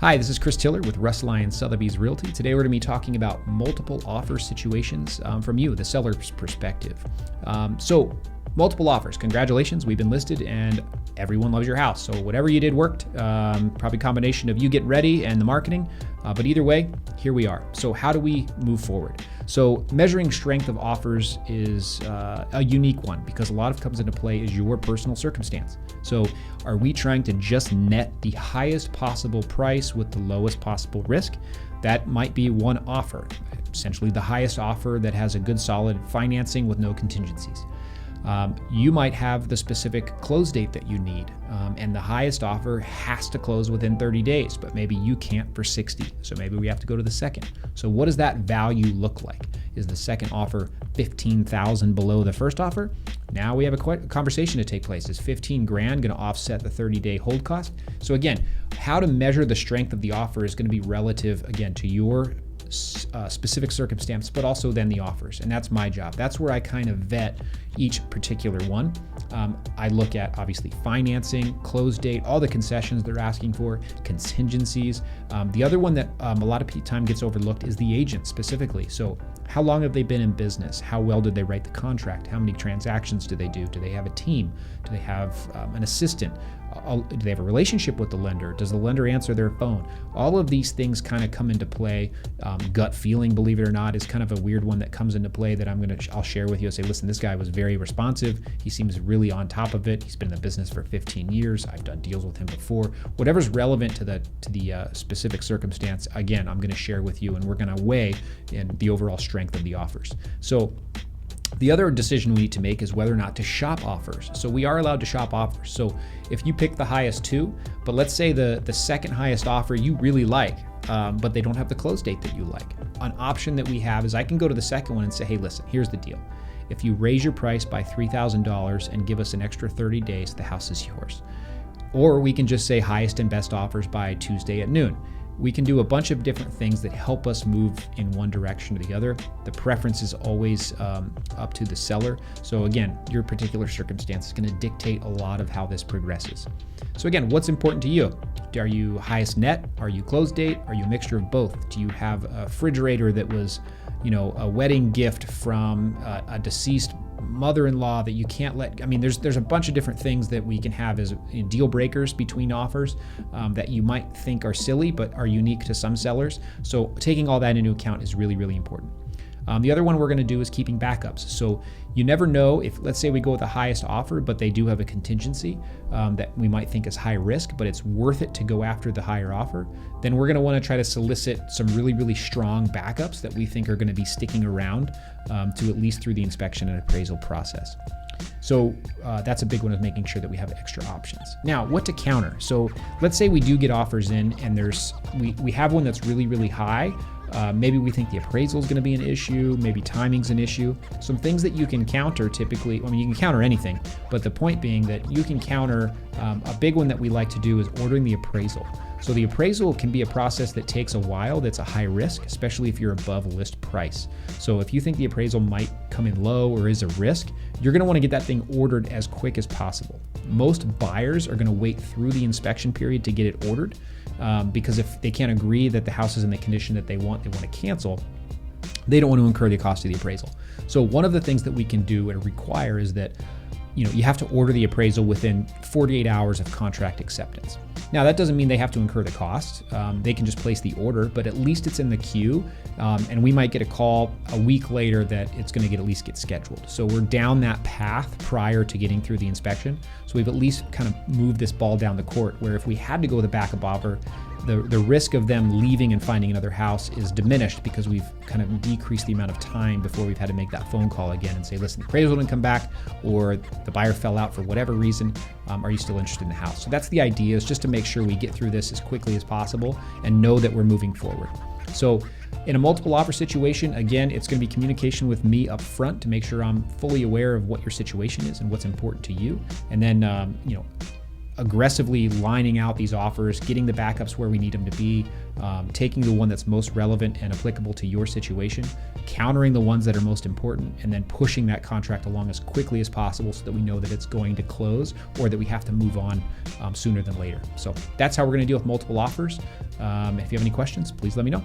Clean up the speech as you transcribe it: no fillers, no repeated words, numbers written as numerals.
Hi, this is Chris Tiller with Russ Lyons Sotheby's Realty. Today we're going to be talking about multiple offer situations from you, the seller's perspective. So multiple offers, congratulations, we've been listed and everyone loves your house. So whatever you did worked, probably a combination of you getting ready and the marketing, but either way, here we are. So how do we move forward? So measuring strength of offers is a unique one because a lot of comes into play is your personal circumstance. So are we trying to just net the highest possible price with the lowest possible risk? That might be one offer, essentially the highest offer that has a good solid financing with no contingencies. You might have the specific close date that you need, and the highest offer has to close within 30 days, but maybe you can't for 60. So maybe we have to go to the second. So what does that value look like? Is the second offer $15,000 below the first offer? Now we have a conversation to take place. Is 15 grand going to offset the 30-day hold cost? So again, how to measure the strength of the offer is going to be relative, again, to your specific circumstance, but also then the offers. And that's my job. That's where I kind of vet each particular one. I look at obviously financing, close date, all the concessions they're asking for, contingencies. The other one that a lot of time gets overlooked is the agent specifically. So how long have they been in business? How well did they write the contract? How many transactions do they do? Do they have a team? Do they have an assistant? Do they have a relationship with the lender? Does the lender answer their phone? All of these things kind of come into play. Gut feeling, believe it or not, is kind of a weird one that comes into play that I'll share with you. I'll say, listen, this guy was very responsive. He seems really on top of it. He's been in the business for 15 years. I've done deals with him before. Whatever's relevant to the specific circumstance, again, I'm going to share with you, and we're going to weigh in the overall strength of the offers. So the other decision we need to make is whether or not to shop offers. So we are allowed to shop offers. So if you pick the highest two, but let's say the second highest offer you really like, but they don't have the close date that you like. An option that we have is I can go to the second one and say, hey, listen, here's the deal. If you raise your price by $3,000 and give us an extra 30 days, the house is yours. Or we can just say highest and best offers by Tuesday at noon. We can do a bunch of different things that help us move in one direction or the other. The preference is always up to the seller. So again, your particular circumstance is going to dictate a lot of how this progresses. So again, what's important to you? Are you highest net? Are you close date? Are you a mixture of both? Do you have a refrigerator that was, a wedding gift from a deceased mother-in-law that you can't let? I mean, there's a bunch of different things that we can have as deal breakers between offers that you might think are silly but are unique to some sellers. So taking all that into account is really, really important. The other one we're going to do is keeping backups. So you never know if, let's say we go with the highest offer, but they do have a contingency that we might think is high risk, but it's worth it to go after the higher offer. Then we're going to want to try to solicit some really, really strong backups that we think are going to be sticking around to at least through the inspection and appraisal process. So that's a big one, of making sure that we have extra options. Now, what to counter? So let's say we do get offers in and we have one that's really, really high. Maybe we think the appraisal is going to be an issue, maybe timing's an issue. Some things that you can counter typically, you can counter anything, but the point being that you can counter, a big one that we like to do is ordering the appraisal. So the appraisal can be a process that takes a while, that's a high risk, especially if you're above list price. So if you think the appraisal might come in low or is a risk, you're going to want to get that thing ordered as quick as possible. Most buyers are going to wait through the inspection period to get it ordered. Because if they can't agree that the house is in the condition that they want to cancel, they don't want to incur the cost of the appraisal. So one of the things that we can do and require is that you have to order the appraisal within 48 hours of contract acceptance. Now, that doesn't mean they have to incur the cost. They can just place the order, but at least it's in the queue, and we might get a call a week later that it's going to at least get scheduled. So we're down that path prior to getting through the inspection. So we've at least kind of moved this ball down the court, where if we had to go with a backup offer, the risk of them leaving and finding another house is diminished because we've kind of decreased the amount of time before we've had to make that phone call again and say, listen, the appraisal didn't come back, or the buyer fell out for whatever reason. Are you still interested in the house? So that's the idea, is just to make sure we get through this as quickly as possible and know that we're moving forward. So in a multiple offer situation, again, it's going to be communication with me up front to make sure I'm fully aware of what your situation is and what's important to you. And then, aggressively lining out these offers, getting the backups where we need them to be, taking the one that's most relevant and applicable to your situation, countering the ones that are most important, and then pushing that contract along as quickly as possible so that we know that it's going to close or that we have to move on sooner than later. So that's how we're going to deal with multiple offers. If you have any questions, please let me know.